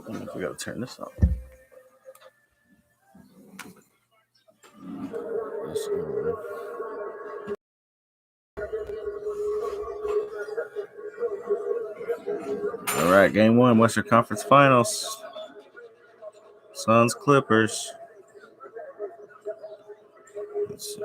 We gotta turn this on. All right, game one, Western Conference Finals. Suns Clippers. Let's see.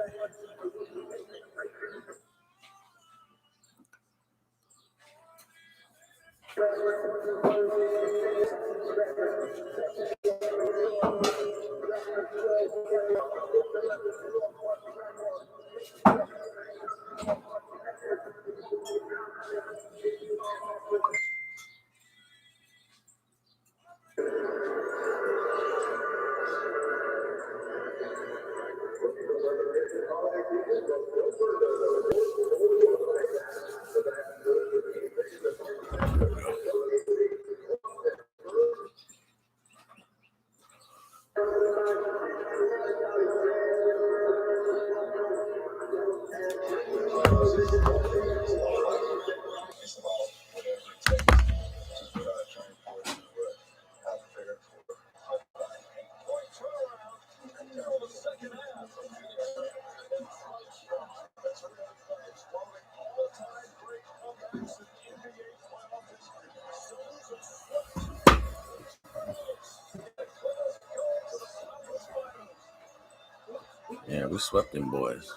Yeah, we swept them boys.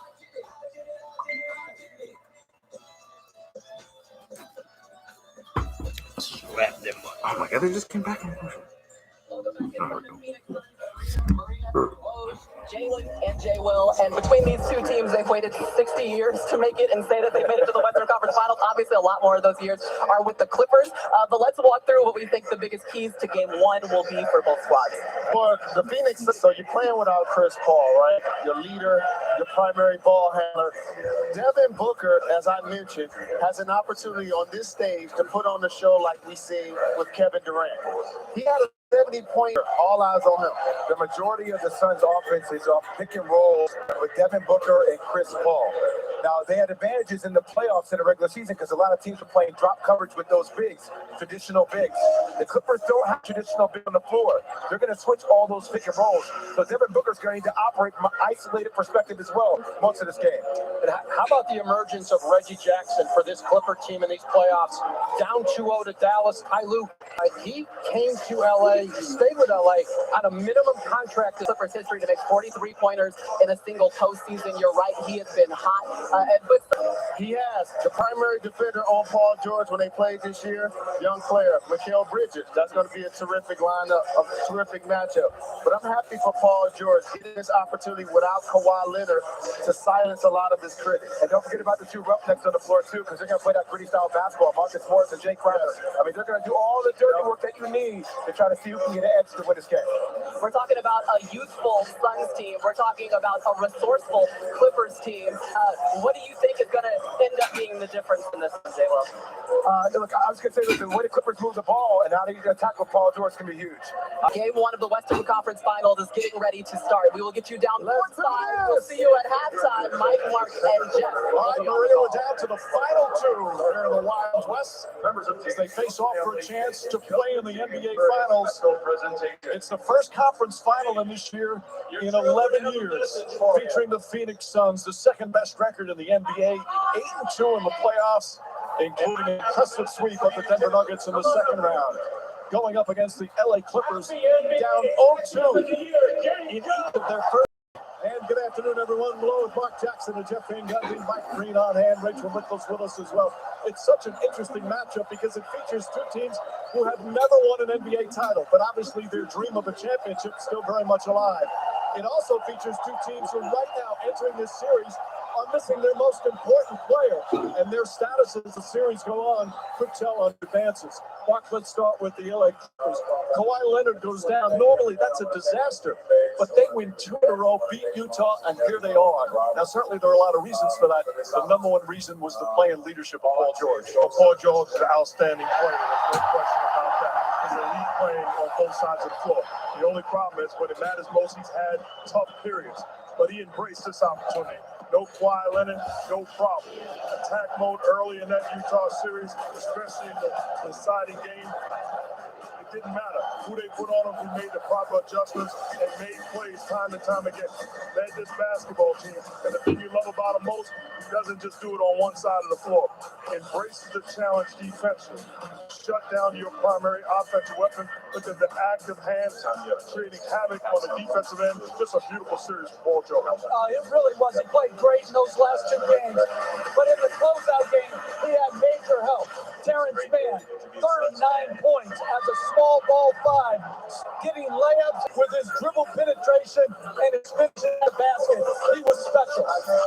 Swept them boys. Oh my God, they just came back in. Jalen and Jay Will, and between these two teams, they've waited 60 years to make it and say that they made it to the Western Conference Finals. Obviously, a lot more of those years are with the Clippers, but let's walk through what we think the biggest keys to Game 1 will be for both squads. For the Phoenix, so you're playing without Chris Paul, right? Your leader, your primary ball handler. Devin Booker, as I mentioned, has an opportunity on this stage to put on the show like we see with Kevin Durant. He had a 70-pointer, all eyes on him. The majority of the Suns' offense is off pick and rolls with Devin Booker and Chris Paul. Now, they had advantages in the playoffs in the regular season because a lot of teams were playing drop coverage with those bigs, traditional bigs. The Clippers don't have traditional bigs on the floor. They're going to switch all those pick and rolls. So Devin Booker's going to operate from an isolated perspective as well most of this game. And how about the emergence of Reggie Jackson for this Clipper team in these playoffs? Down 2-0 to Dallas. Lou, he came to L.A., stayed with L.A. on a minimum contract in Clippers history to make 43 pointers in a single postseason. You're right, he has been hot. He has the primary defender on Paul George when they played this year, young player, Mikal Bridges. That's going to be a terrific lineup, a terrific matchup. But I'm happy for Paul George getting this opportunity without Kawhi Leonard to silence a lot of his critics. And don't forget about the two roughnecks on the floor, too, because they're going to play that gritty style basketball. Marcus Morris and Jay Crowder. I mean, they're going to do all the dirty work that you need to try to see who can get an edge to win this game. We're talking about a youthful Suns team. We're talking about a resourceful Clippers team. What do you think is going to end up being the difference in this, J-Lo? Look, I was going to say that the way the Clippers move the ball and how they attack with Paul George can be huge. Game 1 of the Western Conference Finals is getting ready to start. We will get you down courtside. We'll see you at halftime. Mike, Mark, and Jeff. All right, Maria, we're down to the final two here in the Wild West. As they face off for a chance to play in the NBA Finals. It's the first conference final in this year in 11 years, featuring the Phoenix Suns, the second best record in the NBA, 8-2 in the playoffs, including an impressive sweep of the Denver Nuggets in the second round. Going up against the LA Clippers, down 0-2 in each of their first. And good afternoon, everyone. Below Mark Jackson and Jeff Van Gundy, Mike Green on hand, Rachel Nichols with us as well. It's such an interesting matchup because it features two teams who have never won an NBA title, but obviously their dream of a championship is still very much alive. It also features two teams who right now entering this series are missing their most important player, and their status as the series go on could tell on advances. Mark, let's start with the LA Clippers. Kawhi Leonard goes down. Normally, that's a disaster, but they win 2 in a row, beat Utah, and here they are. Now, certainly there are a lot of reasons for that. The number one reason was the play and leadership of Paul George. Well, Paul George is an outstanding player. There's no question about that. He's a lead playing on both sides of the floor. The only problem is when it matters most, he's had tough periods, but he embraced this opportunity. No Kawhi Leonard, no problem. Attack mode early in that Utah series, especially in the deciding game. It didn't matter who they put on them, who made the proper adjustments and made plays time and time again. Led this basketball team. And the thing you love about him most, he doesn't just do it on one side of the floor. Embraces the challenge defensively. Shut down your primary offensive weapon with the active hands, creating havoc on the defensive end. Just a beautiful series for Paul George. It really was. He played great in those last two games. But in the closeout game, he had major help. Terrence Mann, 39 points as a small ball five, getting layups with his dribble penetration and his finishing at the basket. He was special.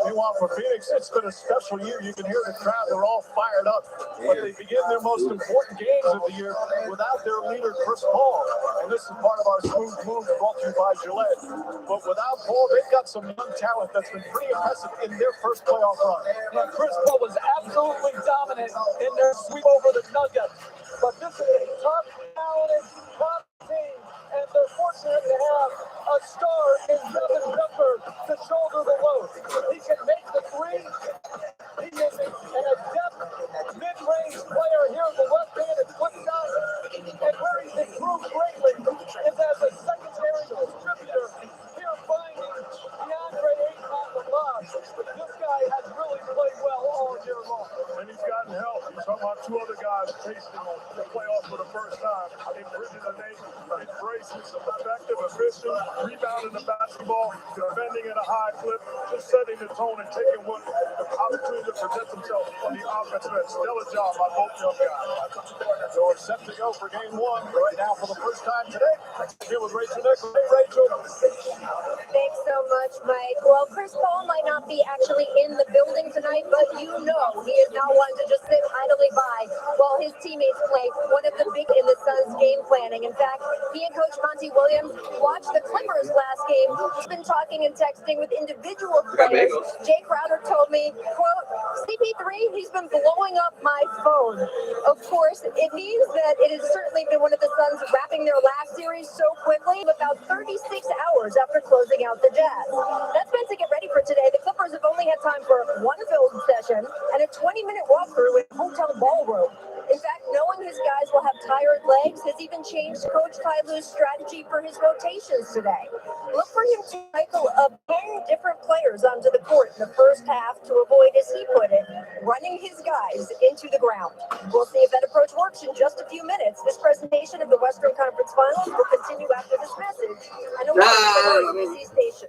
Meanwhile, for Phoenix, it's been a special year. You can hear the crowd. They're all fired up. But they begin their most important games of the year without their leader, Chris Paul. And this is part of our smooth move brought to you by Gillette. But without Paul, they've got some young talent that's been pretty impressive in their first playoff run. And Chris Paul was absolutely dominant in their sweep over the Nuggets. But this is a tough, talented, top team, and they're fortunate to have a star in Devin to shoulder the load. He can make the three. He is an adept mid-range player here, the left-handed flip shot. And where he's improved greatly is as a secondary distributor here, finding Deandre Ayton on the box. This guy has really played well all year long. And he's gotten help. You're talking about two other guys tasting the playoffs for the first time. In Bridget and Ayton, embracing some effective, efficient, rebounding the basketball, defending at a high clip, just setting the tone and taking one the opportunity to present themselves on the offensive end. Stellar job by both young guys. So we're set to go for game one right now for the first time today. Here with Rachel Nichols. Hey, Rachel. Thanks so much, Mike. Well, Chris Paul might not be actually in the building tonight, but you know he is not one to just sit idly by while his teammates play one of the big in the Suns' game planning. In fact, he and Coach Monty Williams watched the Clippers last game. He's been talking and texting with individual players. Jay Crowder told me, quote, CP3, he's been blowing up my phone. Of course, it means that it has certainly been one of the Suns wrapping their last series so quickly, about 36 hours after closing out the Jazz. That's meant to get ready for today. The Clippers have only had time for one film session and a 20-minute walkthrough in hotel ballroom. In fact, knowing his guys will have tired legs has even changed Coach Ty Lue's strategy for his rotations today. Look for him to cycle up 10 different players onto the court in the first half to avoid, as he put it, running his guys into the ground. We'll see if that approach works in just a few minutes. This presentation of the Western Conference Finals will continue after this message. I know we're on the ABC station.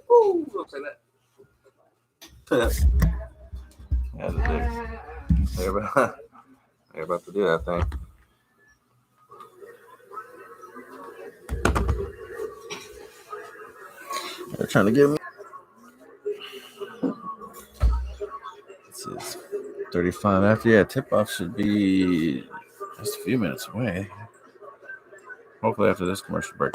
They're about to do that thing. They're trying to get me. This is 35 after. Yeah, tip-off should be just a few minutes away. Hopefully after this commercial break.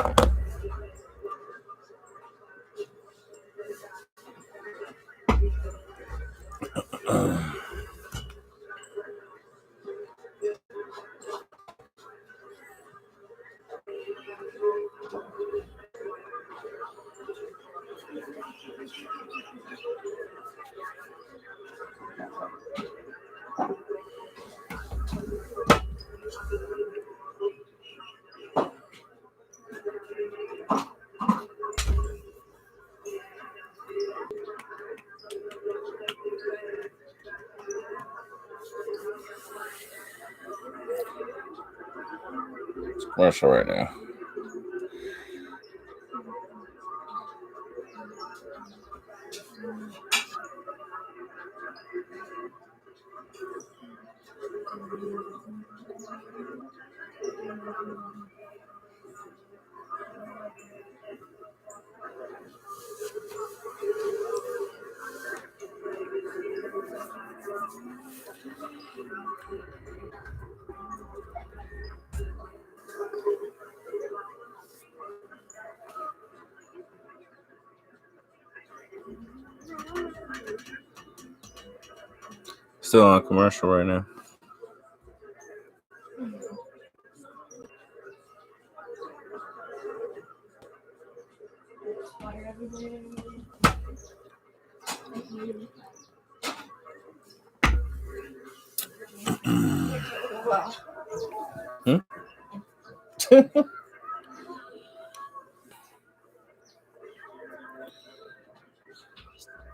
It's commercial right now. Still on commercial right now.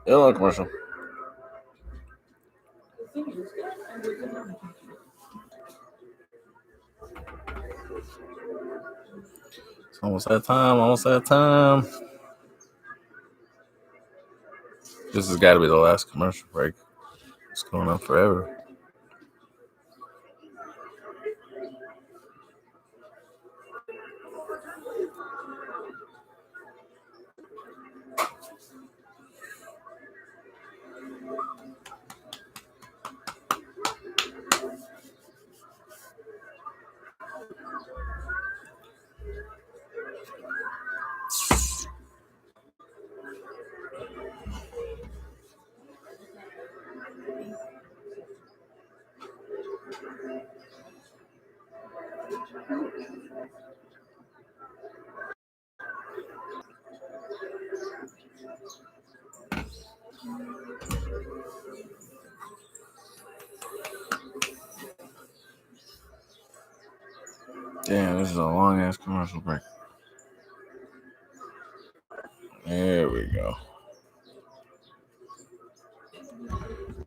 Hello, commercial. It's almost that time. Almost that time. This has got to be the last commercial break. It's going on forever. Damn, this is a long ass commercial break. There we go.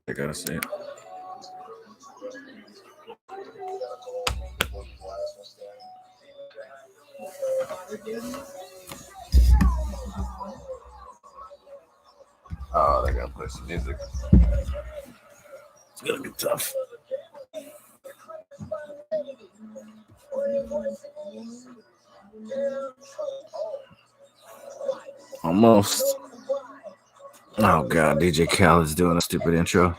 I gotta see it. Oh, they gotta play some music. It's gonna be tough. Almost. Oh god, DJ Khaled's doing a stupid intro.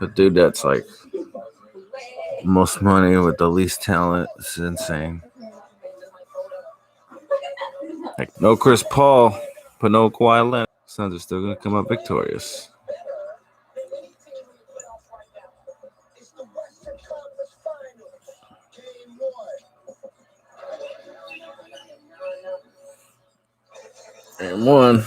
The dude that's like most money with the least talent is insane. Like no Chris Paul, but no Kawhi Leonard. Suns are still gonna come up victorious. And one.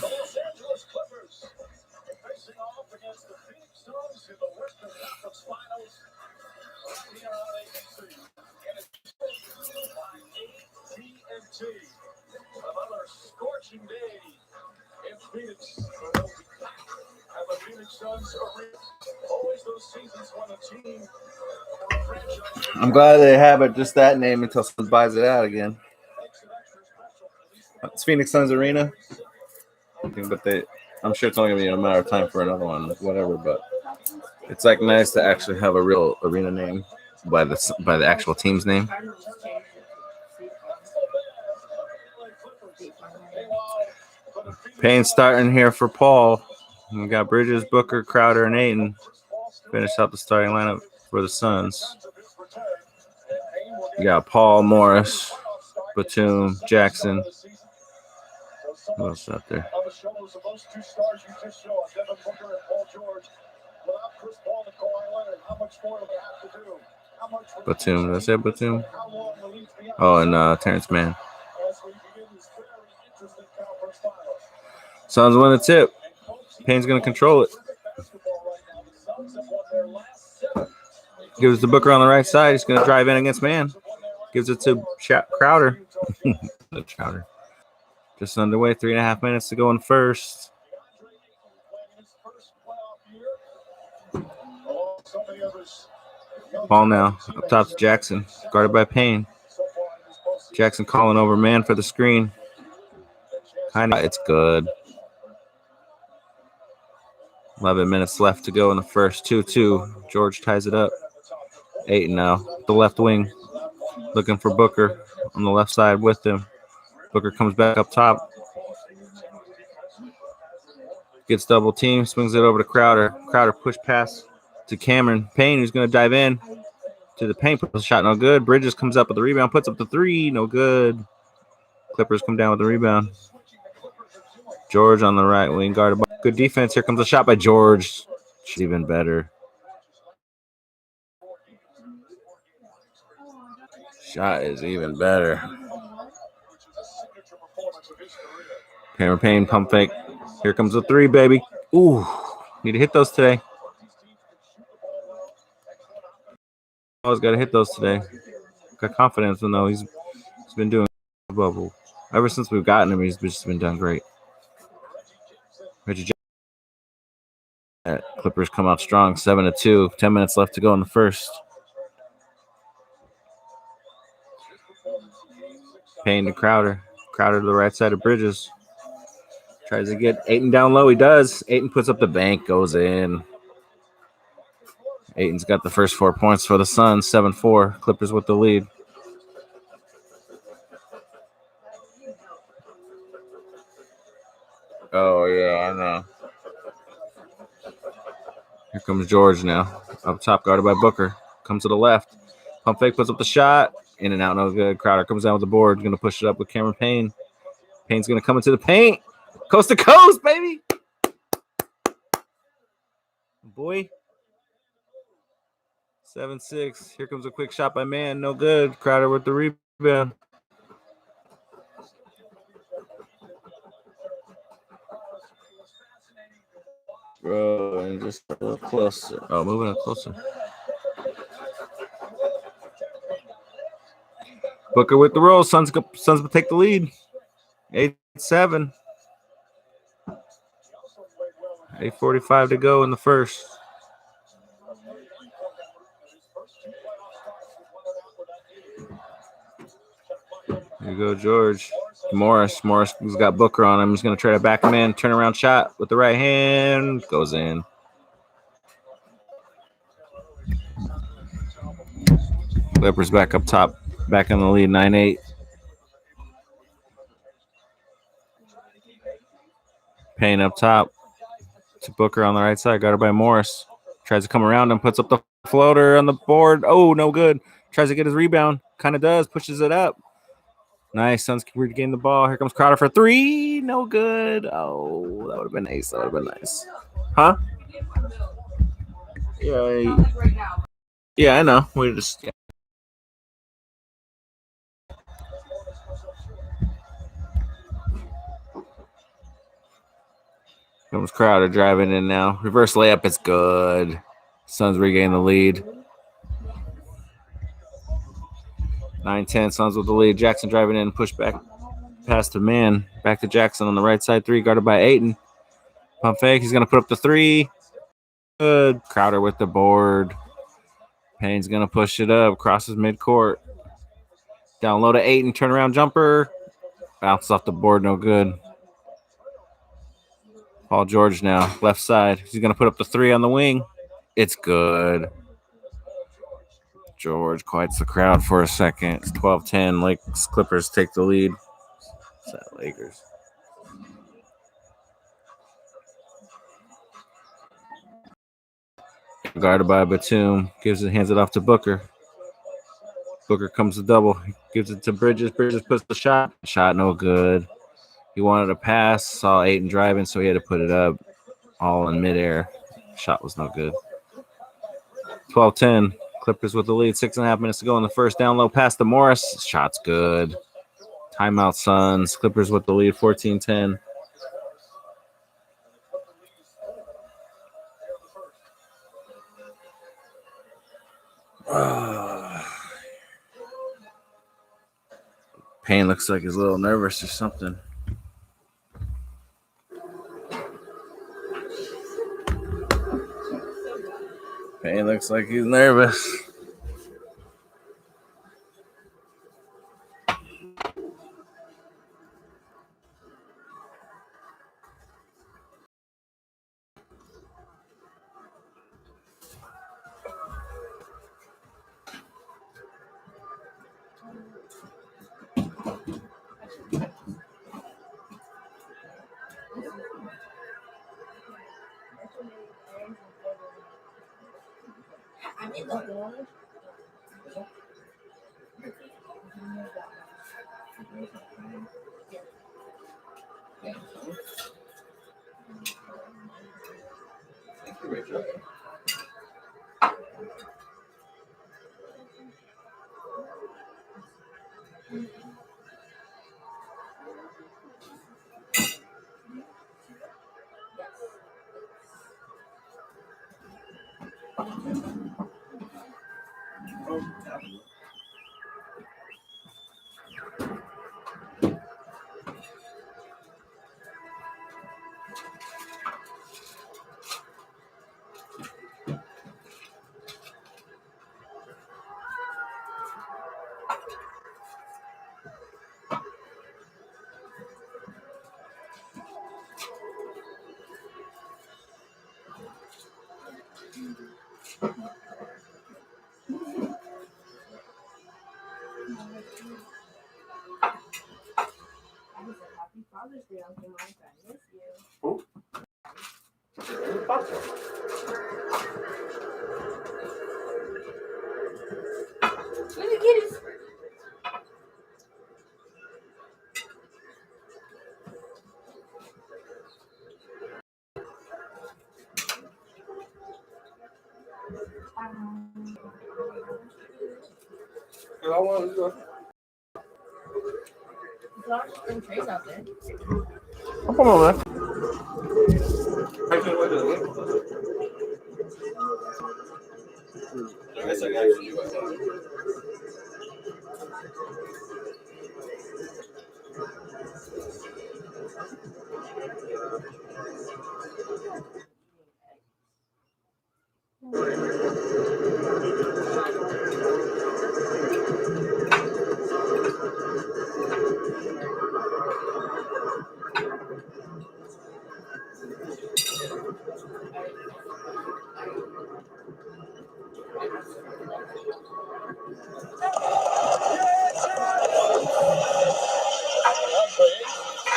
Another scorching day in Phoenix. At the Phoenix Suns arena. Always those seasons when a team or a franchise. I'm glad they have it just that name until someone buys it out again. It's Phoenix Suns Arena. But I'm sure it's only gonna be a matter of time for another one, whatever. But it's like nice to actually have a real arena name by the actual team's name. Payne starting here for Paul. We got Bridges, Booker, Crowder, and Ayton. Finish out the starting lineup for the Suns. You got Paul, Morris, Batum, Jackson. Who else out there? On the shoulders of those two stars you just showed, Devin Booker and Paul George. Without Chris Paul and Kawhi Leonard, how much more do they have to do? How much Batum. Did I say Batum? Oh, and Terrence Mann. As we begin this very interesting conference finals. Suns win the tip. Payne's going to control it. Gives the Booker on the right side. He's going to drive in against Mann. Gives it to Crowder. Crowder. Just underway. 3.5 minutes to go in first. Ball now. Up top to Jackson. Guarded by Payne. Jackson calling over Mann for the screen. It's good. 11 minutes left to go in the first. 2-2. George ties it up. Ayton now. The left wing. Looking for Booker on the left side with him. Booker comes back up top. Gets double team. Swings it over to Crowder. Crowder push pass to Cameron Payne, who's going to dive in to the paint. Puts the shot, no good. Bridges comes up with the rebound. Puts up the three, no good. Clippers come down with the rebound. George on the right wing, guarded by good defense. Here comes a shot by George. She's even better. Shot is even better. Cameron Payne, pump fake. Here comes the three, baby. Ooh, need to hit those today. Always got to hit those today. got confidence. No, he's been doing bubble ever since we've gotten him. He's just been done great. Reggie Jackson. Clippers come out strong, 7-2. 10 minutes left to go in the first. Payne to Crowder. Crowder to the right side of Bridges. Tries to get Ayton down low. He does. Ayton puts up the bank, goes in. Ayton's got the first 4 points for the Suns, 7-4. Clippers with the lead. Oh, yeah, I know. Here comes George now. Up top, guarded by Booker. Comes to the left. Pump fake, puts up the shot. In and out, no good. Crowder comes down with the board. Going to push it up with Cameron Payne. Payne's going to come into the paint. Coast to coast, baby. Boy. 7-6. Here comes a quick shot by Man. No good. Crowder with the rebound. Bro, and just a little closer. Oh, moving up closer. Booker with the roll. Suns will take the lead. 8-7. 8:45 to go in the first. Here you go, George. Morris has got Booker on him. He's going to try to back him in. Turnaround shot with the right hand. Goes in. Clippers back up top. Back in the lead, 9-8. Payne up top to Booker on the right side. Guarded by Morris. Tries to come around him. Puts up the floater on the board. Oh, no good. Tries to get his rebound. Kind of does. Pushes it up. Nice. Suns can regain the ball. Here comes Crowder for 3. No good. Oh, that would have been nice. That would have been nice. Huh? Yeah, I know. We just. Yeah. Comes Crowder driving in now. Reverse layup. It's good. Suns regain the lead. 9-10. Suns with the lead. Jackson driving in. Push back. Pass to Man. Back to Jackson on the right side. 3 guarded by Ayton. Pump fake. He's going to put up the 3. Good. Crowder with the board. Payne's going to push it up. Crosses midcourt. Down low to Ayton. Turnaround jumper. Bounces off the board. No good. Paul George now. Left side. He's going to put up the 3 on the wing. It's good. George quiets the crowd for a second. It's 12-10. Lakers Clippers take the lead. What's that, Lakers? Guarded by Batum. Hands it off to Booker. Booker comes to double. Gives it to Bridges. Bridges puts the shot. Shot no good. He wanted to pass. Saw Ayton driving, so he had to put it up. All in midair. Shot was no good. 12-10. Clippers with the lead. 6.5 minutes to go in the first. Down low pass to Morris. Shot's good. Timeout Suns. Clippers with the lead. 14-10. Payne looks like he's a little nervous or something. Payne looks like he's nervous. Come on, man.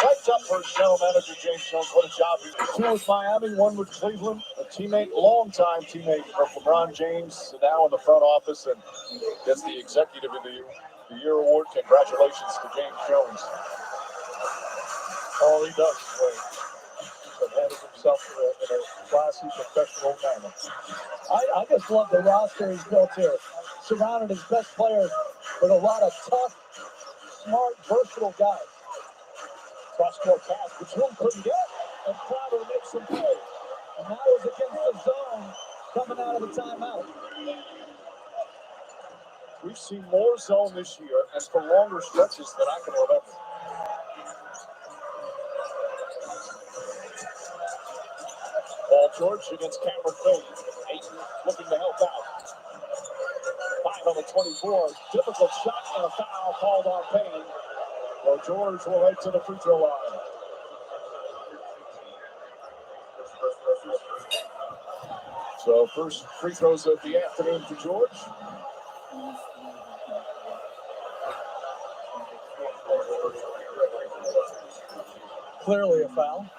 Right up for general manager James Jones. What a job. Two with Miami, one with Cleveland. A teammate, longtime teammate of LeBron James, now in the front office and gets the Executive of the Year award. Congratulations to James Jones. All he does is win. But handles himself in a classy professional manner. I just love the roster he's built here. Surrounded his best players with a lot of tough, smart, versatile guys. Cross-court pass, Batum couldn't get, and Crowder makes some play. And that was against the zone coming out of the timeout. We've seen more zone this year and for longer stretches than I can remember. Paul George against Cameron Payne. Ayton looking to help out. 5 on the 24. Difficult shot and a foul called on Payne. Well, George will head to the free throw line. So first free throws of the afternoon for George. Clearly a foul.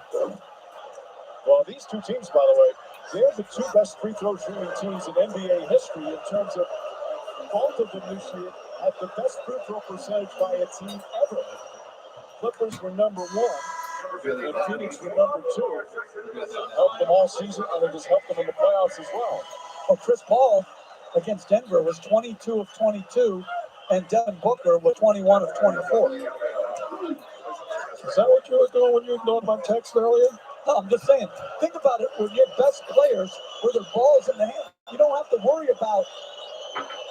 Well, these two teams, by the way, they're the two best free throw shooting teams in NBA history in terms of both of them this year had the best free throw percentage by a team ever. Clippers were number 1, and Phoenix were number 2. Helped them all season, and it has helped them in the playoffs as well. Well, Chris Paul against Denver was 22 of 22, and Devin Booker was 21 of 24. Is that what you were doing when you were doing my text earlier? No, I'm just saying, think about it. When your best players, where their ball's in the hand, you don't have to worry about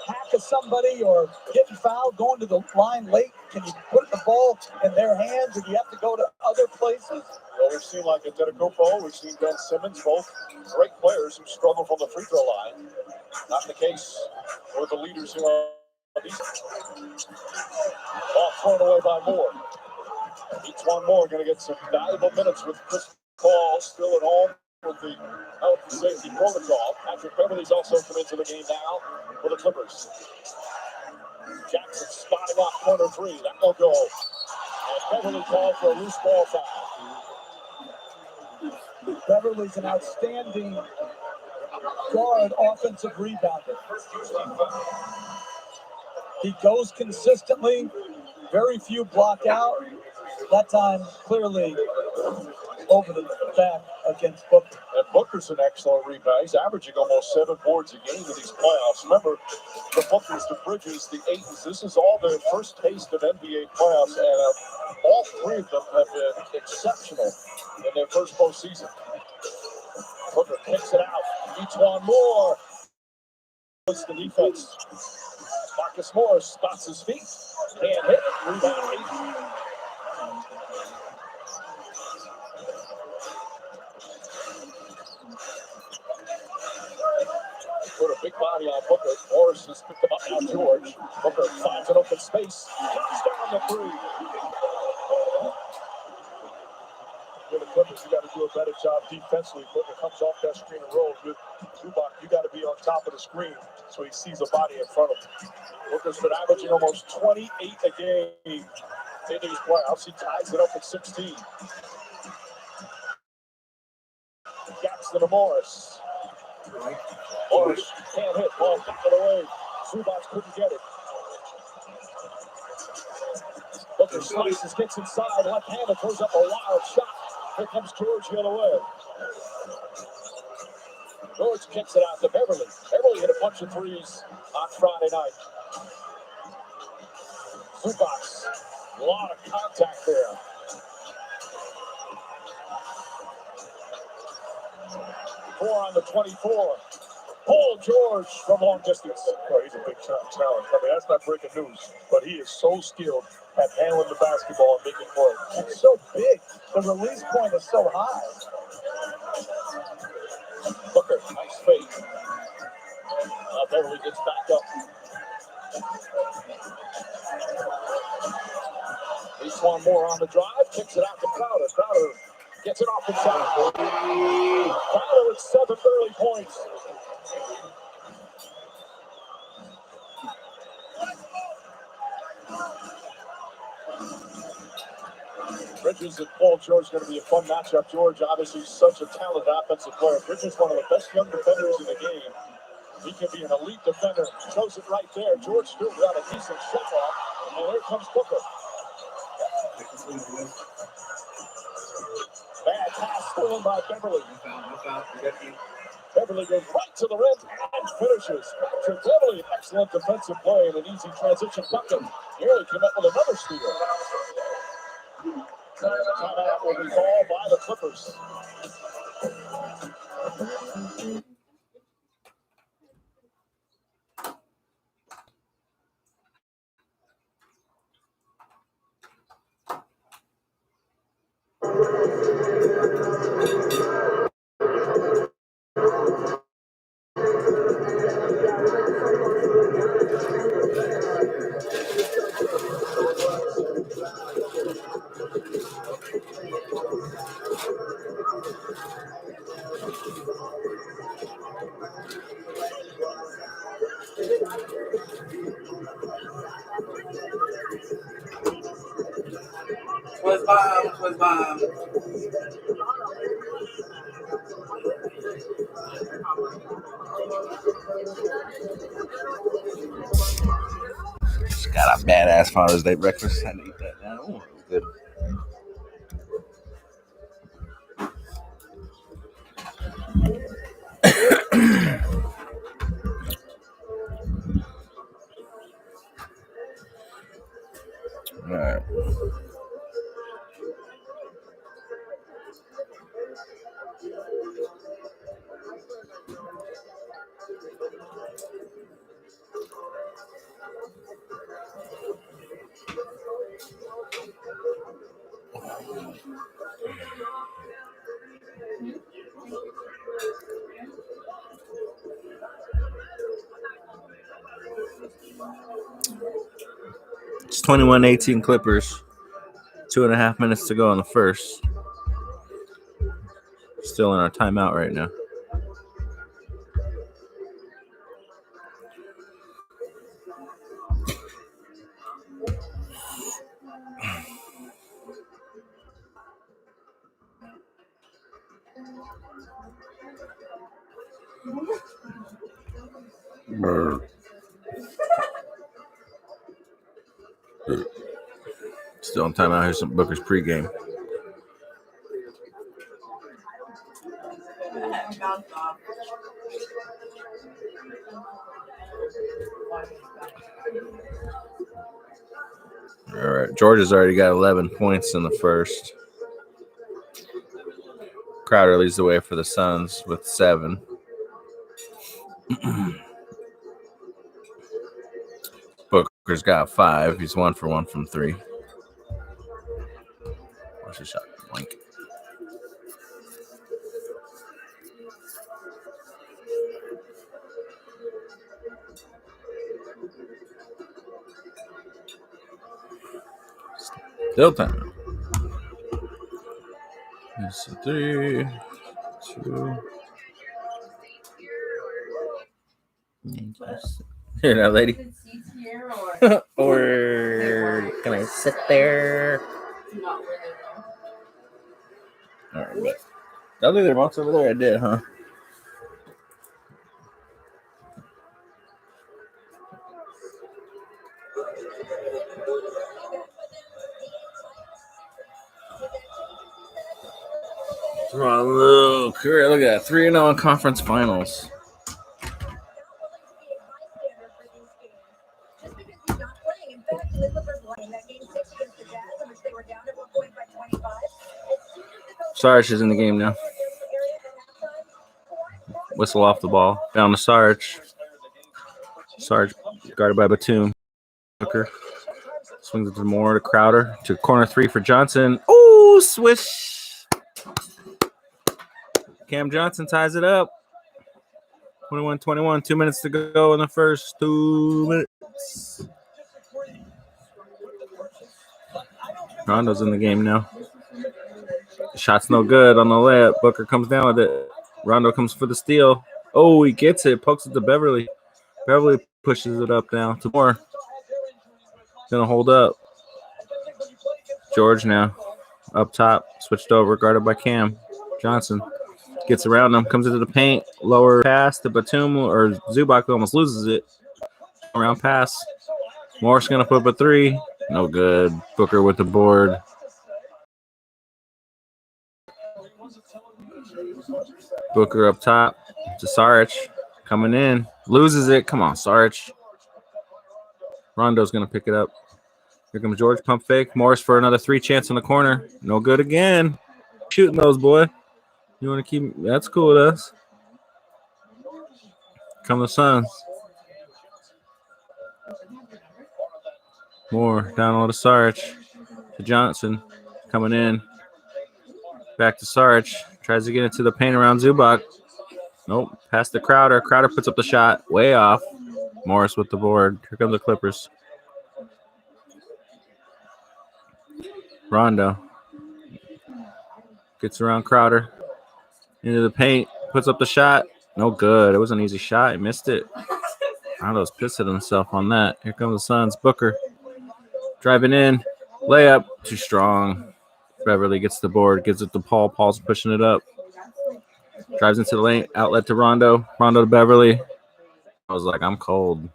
hack of somebody or getting fouled, going to the line late. Can you put the ball in their hands, or do you have to go to other places? Well, we've seen like Antetokounmpo, we've seen Ben Simmons, both great players who struggle from the free throw line. Not the case with the leaders who are these. Ball thrown away by Moore. Each one more going to get some valuable minutes with Chris Paul still at home with the health and safety protocol. Patrick Beverly's also come into the game now for the Clippers. Jackson spotting off corner 3. That will go. And Beverly called for a loose ball foul. Beverly's an outstanding guard, offensive rebounder. He goes consistently, very few block out. That time, clearly over the back against Booker. And Booker's an excellent rebound. He's averaging almost 7 boards a game in these playoffs. Remember, the Bookers, the Bridges, the Aytons, this is all their first taste of NBA playoffs, and all 3 of them have been exceptional in their first postseason. Booker kicks it out. Each one more. Puts the defense. Marcus Morris spots his feet. Can't hit. Rebound Ayton. Put a big body on Booker. Morris has picked him up now, George. Booker finds an open space. Touchdown the 3. With a Clippers, you got to do a better job defensively. When it comes off that screen and roll, Zubac, you got to be on top of the screen so he sees a body in front of him. Booker's been averaging almost 28 a game in these playoffs. He ties it up at 16. Jackson to Morris. Morris can't hit. Ball taken away. Zubac couldn't get it. Booker slices, gets inside, left-handed, throws up a wild shot. Here comes George the other way. George kicks it out to Beverly. Beverly hit a bunch of threes on Friday night. Zubac, a lot of contact there. Four on the 24. Paul George from long distance. Well, he's a big talent. I mean, that's not breaking news, but he is so skilled at handling the basketball and making plays. He's so big. The release point is so high. Booker, nice fake. Beverly gets back up. He's one more on the drive, kicks it out to Crowder. Crowder gets it off the side. Crowder with 7 early points. Bridges and Paul George going to be a fun matchup. George, obviously, such a talented offensive player. Bridges, one of the best young defenders in the game. He can be an elite defender. Shows it right there. George still got a decent shot off. And here comes Booker. Bad pass stolen by Beverly. Beverly goes right to the rim and finishes. Patrick Beverly, excellent defensive play and an easy transition bucket. Nearly came up with another steal. Timeout will be called by the Clippers. Was bomb. Just got a badass Father's Day breakfast. I had to eat that now. Ooh, good. All right. It's 21-18 Clippers. 2.5 minutes to go in the first. Still in our timeout right now. Still in timeout. Here's some Booker's pregame. All right. Georgia's already got 11 points in the first. Crowder leads the way for the Suns with 7. Booker's got 5. He's 1 for 1 from 3. What's his shot? Blank. Still time. It's a 3, 2. Hear that, lady? Or can I sit there? All right. Did I leave their box over there? I did, huh? Come on, look. Look at that. 3-0 in conference finals. Sarge is in the game now. Whistle off the ball. Down to Sarge. Sarge guarded by Batum. Booker swings it to Moore to Crowder to corner 3 for Johnson. Oh, swish. Cam Johnson ties it up. 21-21. 2 minutes to go in the first 2 minutes. Rondo's in the game now. Shot's no good on the layup. Booker comes down with it. Rondo comes for the steal. Oh, he gets it. Pokes it to Beverly. Beverly pushes it up now to Moore. Gonna hold up. George now. Up top. Switched over. Guarded by Cam Johnson. Gets around him. Comes into the paint. Lower pass to Batum. Or Zubac almost loses it. Around pass. Moore's gonna put up a 3. No good. Booker with the board. Booker up top to Sarge. Coming in. Loses it. Come on, Sarge. Rondo's going to pick it up. Here comes George. Pump fake. Morris for another 3 chance in the corner. No good again. Shooting those, boy. You want to keep. That's cool with us. Come the Suns. Moore down low to Sarge. To Johnson. Coming in. Back to Sarge. Tries to get into the paint around Zubac. Nope. Pass to Crowder. Crowder puts up the shot. Way off. Morris with the board. Here come the Clippers. Rondo. Gets around Crowder. Into the paint. Puts up the shot. No good. It was an easy shot. He missed it. Rondo's pissed at himself on that. Here comes the Suns. Booker. Driving in. Layup. Too strong. Beverly gets the board. Gives it to Paul. Paul's pushing it up. Drives into the lane. Outlet to Rondo. Rondo to Beverly. I was like, I'm cold.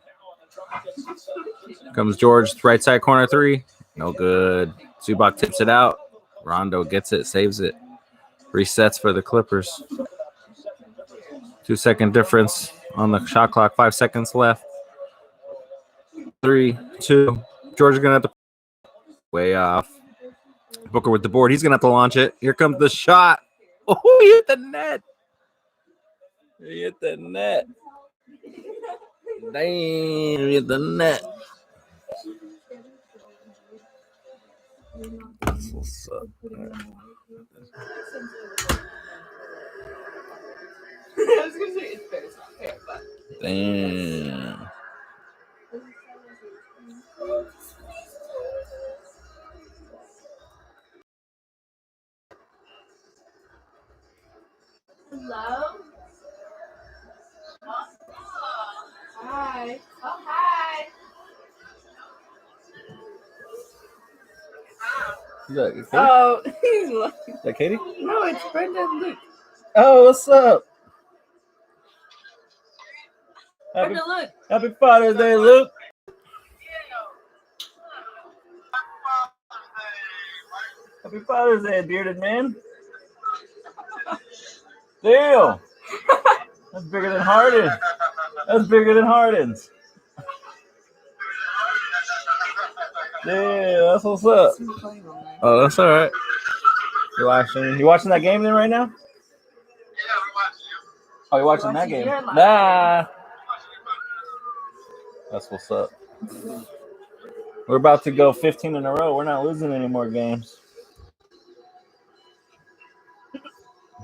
Comes George. Right side corner 3. No good. Zubac tips it out. Rondo gets it. Saves it. Resets for the Clippers. 2-second difference on the shot clock. 5 seconds left. 3, 2. George is going to have to way off. Booker with the board. He's going to have to launch it. Here comes the shot. Oh, he hit the net. He hit the net. Damn, he hit the net. That's what's up. I was going to say it's fair. It's not fair, but. Damn. Hello? Hi. Oh, hi. Is that Katie? Oh, he's lucky. Is that Katie? No, it's Brenda and Luke. Oh, what's up? Brenda, look. Happy Father's Day, Luke. Happy Father's Day, bearded man. Damn. That's bigger than Harden. That's bigger than Harden's. Yeah, that's what's up. Oh, that's all right. You watching that game then right now? Oh, you're watching that game? Nah. That's what's up. We're about to go 15 in a row. We're not losing any more games.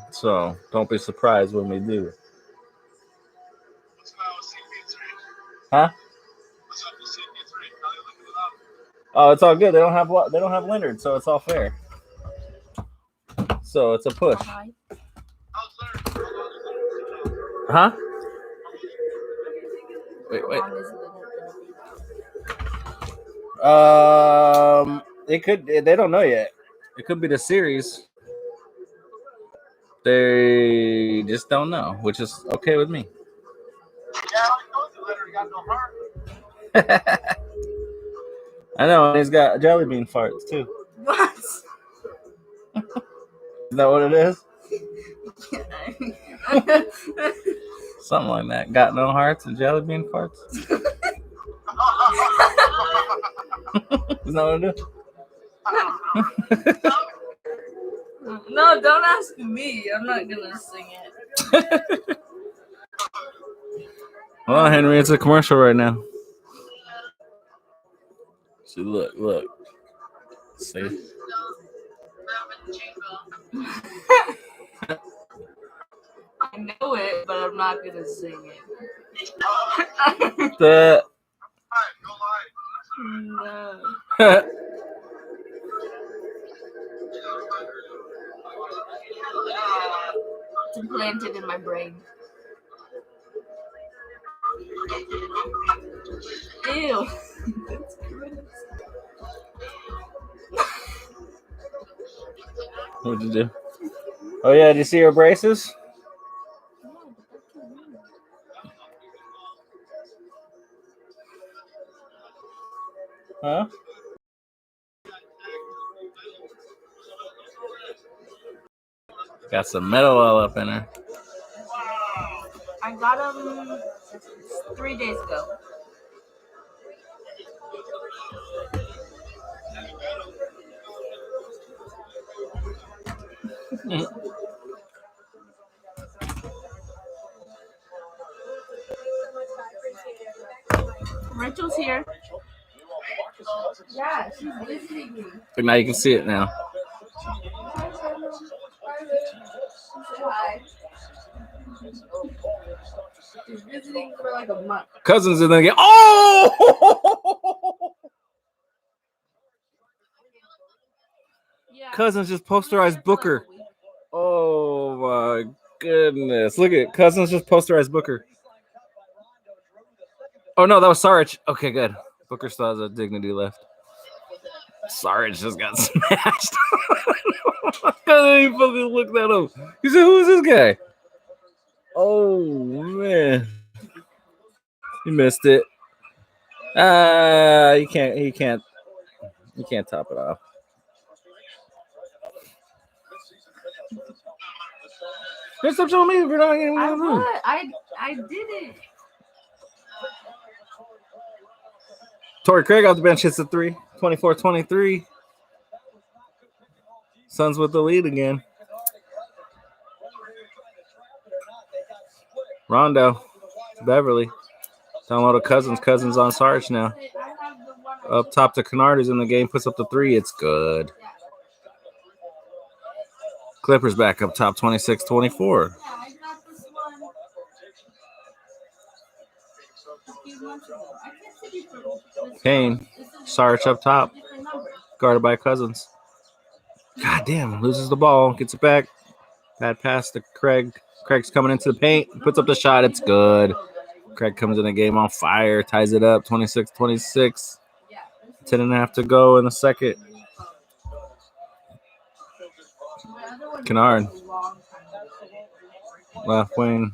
So don't be surprised when we do. Huh? Oh, it's all good. They don't have Leonard, so it's all fair. So it's a push. Huh? Wait. It could. They don't know yet. It could be the series. They just don't know, which is okay with me. I know, and he's got jelly bean farts too. What? Is that what it is? Something like that. Got no hearts and jelly bean farts. Isn't that what it is? No, don't ask me. I'm not gonna sing it. Hold on, Henry. It's a commercial right now. See, look. See? I know it, but I'm not gonna sing it. The No. It's implanted in my brain. Ew. That's gross. What'd you do? Oh yeah, did you see her braces? Huh? Got some metal all up in her. I got them 3 days ago. Rachel's here. Yeah, she's visiting me. But now you can see it now. Hi. She's visiting for like a month. Cousins in the game. Oh! Yeah. Cousins just posterized Booker. Oh my goodness. Look at Cousins just posterized Booker. Oh no, that was Sarich. Okay, good. Booker still has a dignity left. Sarich just got smashed. I didn't even fucking look that up. He said, "Who is this guy?" Oh man, he missed it. He can't top it off. Just stop showing me if you're not getting I the room. would. I did it. Torrey Craig off the bench hits a 3. 24-23. Suns with the lead again. Rondo. Beverly. Download a Cousins. Cousins on Sarge now. Up top to Kennard is in the game. Puts up the 3. It's good. Clippers back up top 26-24. Payne. Sarge up top. Guarded by Cousins. God damn. Loses the ball. Gets it back. Bad pass to Craig. Craig's coming into the paint. Puts up the shot. It's good. Craig comes in the game on fire. Ties it up. 26-26. 10.5 to go in the second. Kennard. Left wing.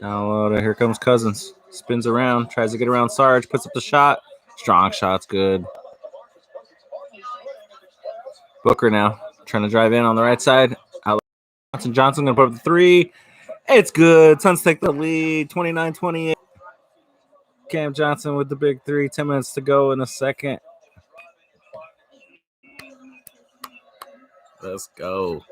Download. Here comes Cousins. Spins around. Tries to get around Sarge. Puts up the shot. Strong shot's good. Booker now. Trying to drive in on the right side. Johnson going to put up the 3. It's good. Suns take the lead. 29-28. Cam Johnson with the big 3. 10 minutes to go in the second. Let's go.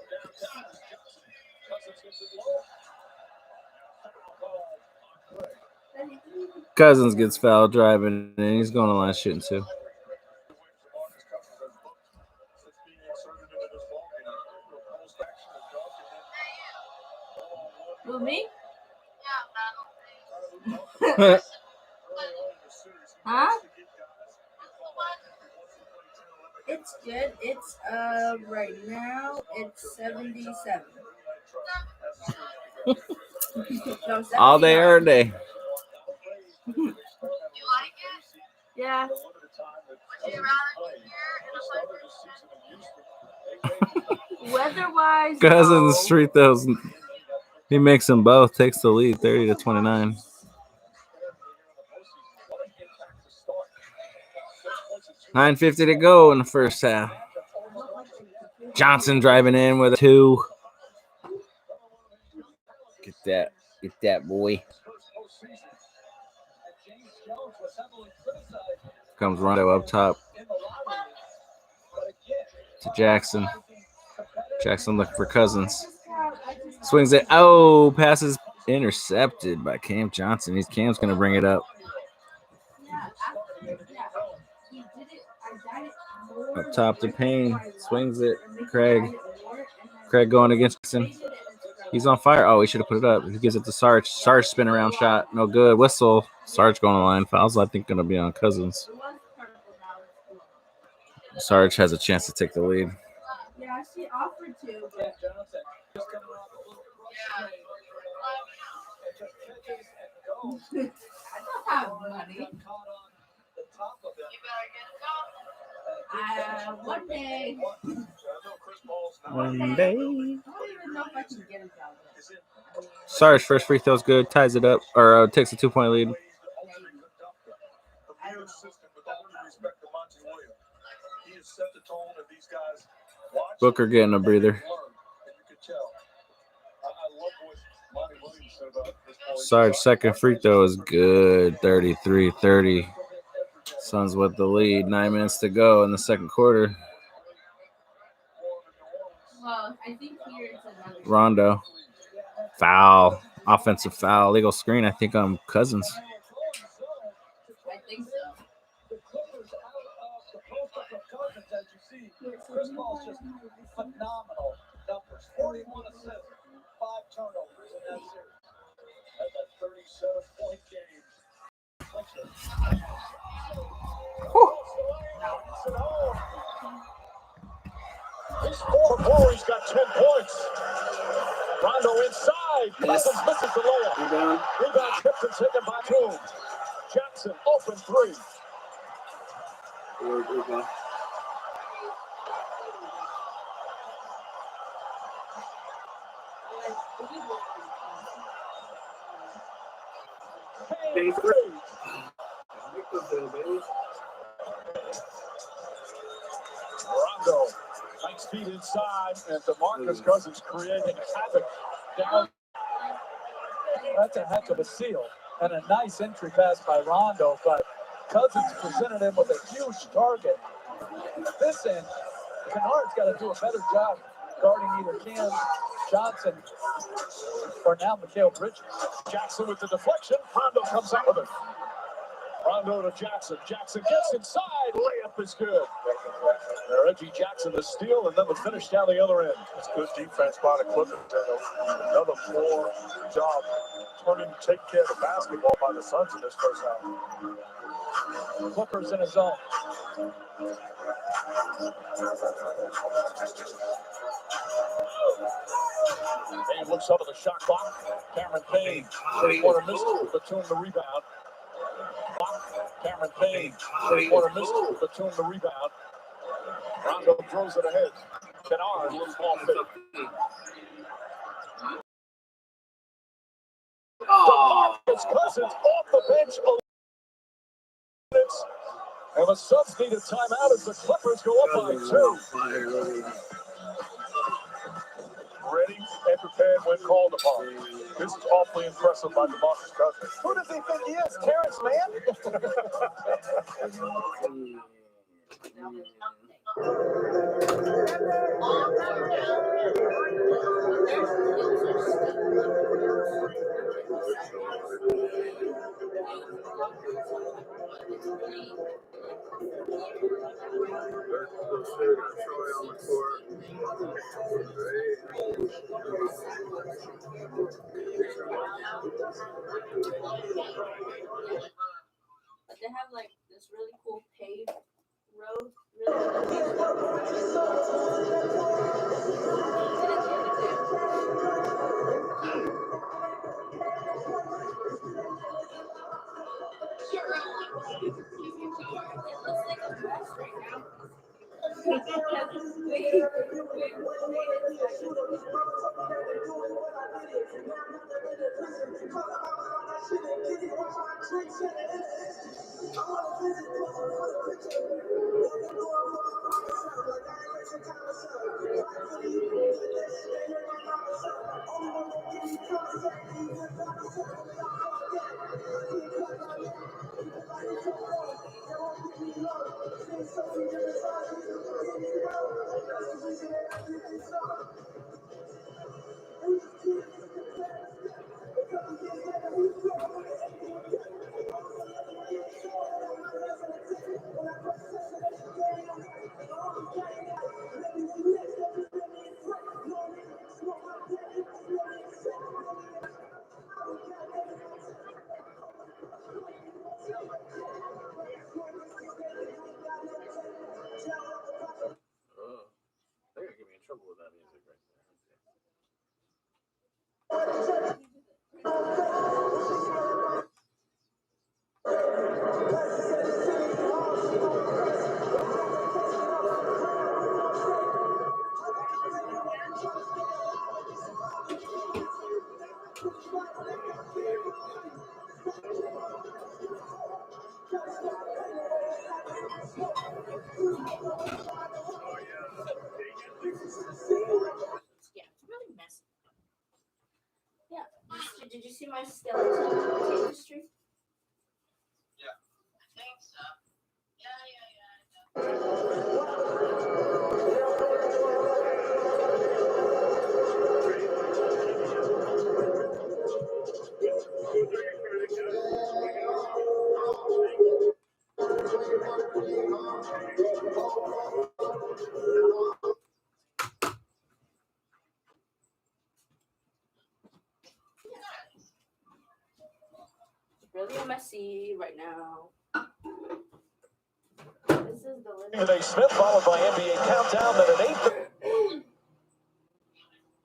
Cousins gets fouled driving, and he's going to line shooting too. Who, me? Huh? It's Good. It's right now it's 77. No, All day, 79. every day. Yeah. Weather-wise, Cousins no. street those. He makes them both. Takes the lead, 30-29. $9.50 to go in the first half. Johnson driving in with a 2. Get that boy. Comes Rondo up top to Jackson. Jackson looking for Cousins. Swings it. Oh, passes intercepted by Cam Johnson. Cam's going to bring it up. Up top to Payne. Swings it. Craig going against Jackson. He's on fire. Oh, he should have put it up. He gives it to Sarge. Sarge spin around shot. No good. Whistle. Sarge going to line. Fouls, I think, going to be on Cousins. Sarge has a chance to take the lead. Yeah, she offered to, but I don't have money. One day. One day. I don't even know if I can get a job. Sarge first free throw's good. Ties it up or takes a 2-point lead. Booker getting a breather. Sarge second free throw is good. 33-30. Suns with the lead. 9 minutes to go in the second quarter. Well, I think here it's another. Rondo. Foul. Offensive foul. Legal screen, I think, on Cousins. I think so. Chris Paul's just phenomenal numbers. 41 assists, 5 turnovers in that series. At that 37-point game. He's 4-4. He's got 10 points. Rondo inside. Cousins misses the layup. Rebound tipped and taken by Toombs. Jackson open 3. Rondo, nice feet inside, and DeMarcus Cousins creating havoc down. That's a heck of a seal and a nice entry pass by Rondo, but Cousins presented him with a huge target. This end, Kennard's got to do a better job guarding either Cam Johnson or now Mikal Bridges. Jackson with the deflection. Rondo comes out with it. Rondo to Jackson. Jackson gets inside. Layup is good. Reggie Jackson the steal and then the finish down the other end. It's good defense by the Clippers. Another poor job taking care of the basketball by the Suns in this first half. Clippers in his zone. Payne looks up at the shot clock. Cameron Payne. Three-quarter missed. Batum the rebound. Cameron Payne. Three-quarter missed. Batum the rebound. Rondo throws it ahead. Kennard looks off it. DeMarcus Cousins off the bench. And the Suns need a timeout as the Clippers go up by 2. Ready and prepared when called upon. This is awfully impressive by DeMarcus Cousins. Who does he think he is? Terrence Mann? But they have like this really cool paved road, really They're gonna get me in trouble with that music right there. Yeah, it's really messy. Yeah. Did you see my skeleton history? Yeah. I think so. Yeah. It's really messy right now. This is the Stephen A. Smith, followed by NBA Countdown, then an 8th.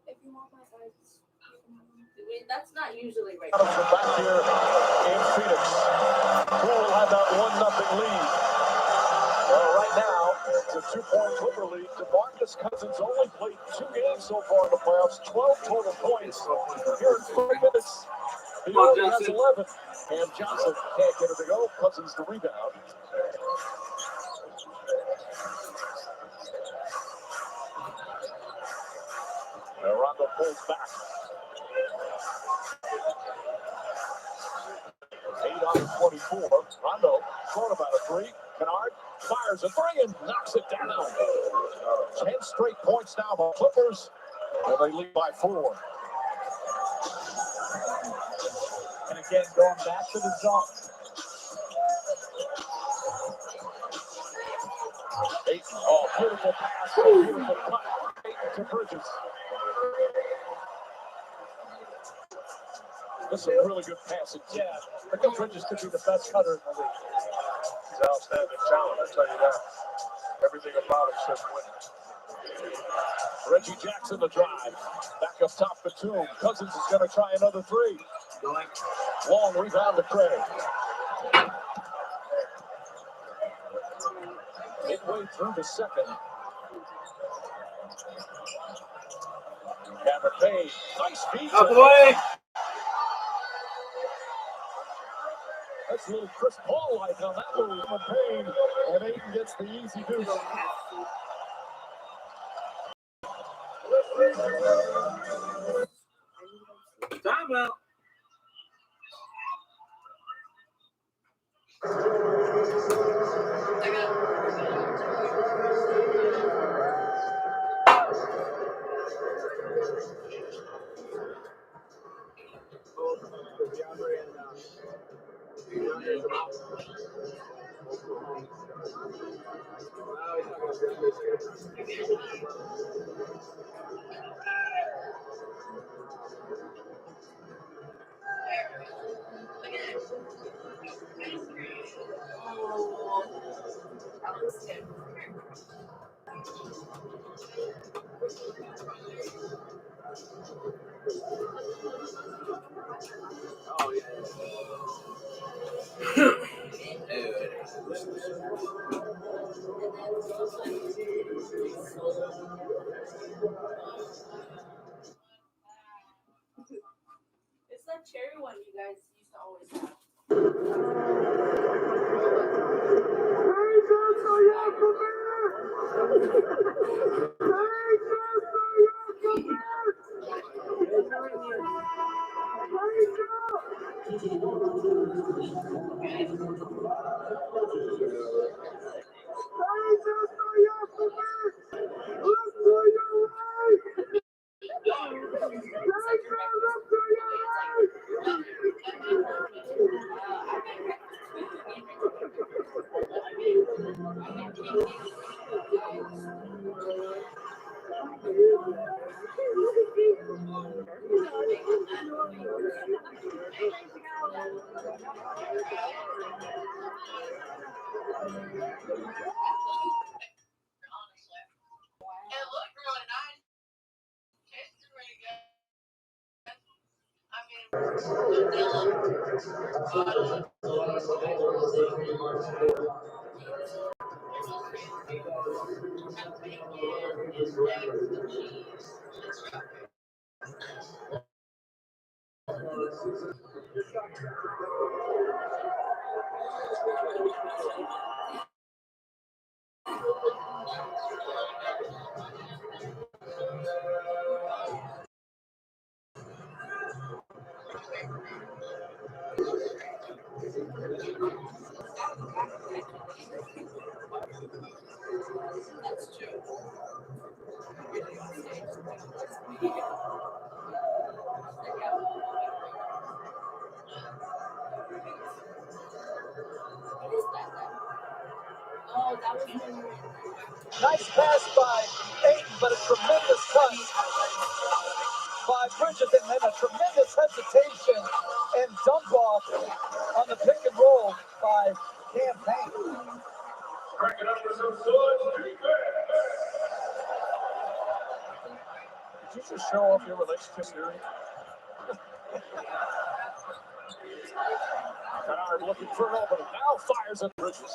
If you want my eyes. Wait, that's not usually right. From back here in Phoenix. Poole had that 1-0 lead. Well, right now, it's a 2-point Clipper lead. DeMarcus Cousins only played 2 games so far in the playoffs, 12 total points. Here in 3 minutes, he only has 11. Cam Johnson can't get it to go. Cousins the rebound. Rondo pulls back. 8 on 24. Rondo thought about a 3. Kennard fires a 3 and knocks it down. 10 straight points now for Clippers, and they lead by 4. And again, going back to the zone. Ayton, oh, beautiful pass, beautiful cut. Ayton to Bridges. This is a really good passing. Yeah, I think Bridges could be the best cutter in the league. He's an outstanding talent, I'll tell you that. Everything about him says win. Reggie Jackson the drive. Back up top for Batum. Cousins is going to try another 3. Long rebound to Craig. Midway through the second. Cameron Payne. Nice feed. Out the way. That's a little Chris Paul-like on that move from Payne. And Ayton gets the easy deuce. Timeout. Oh, yeah. It's that cherry one you guys used to always have. Nice pass by Ayton, but a tremendous cut by Bridges, and then a tremendous hesitation and dump off on the pick and roll by Campaign. Did you just show off your relationship theory? Bernard looking for an opening. Now fires at Bridges.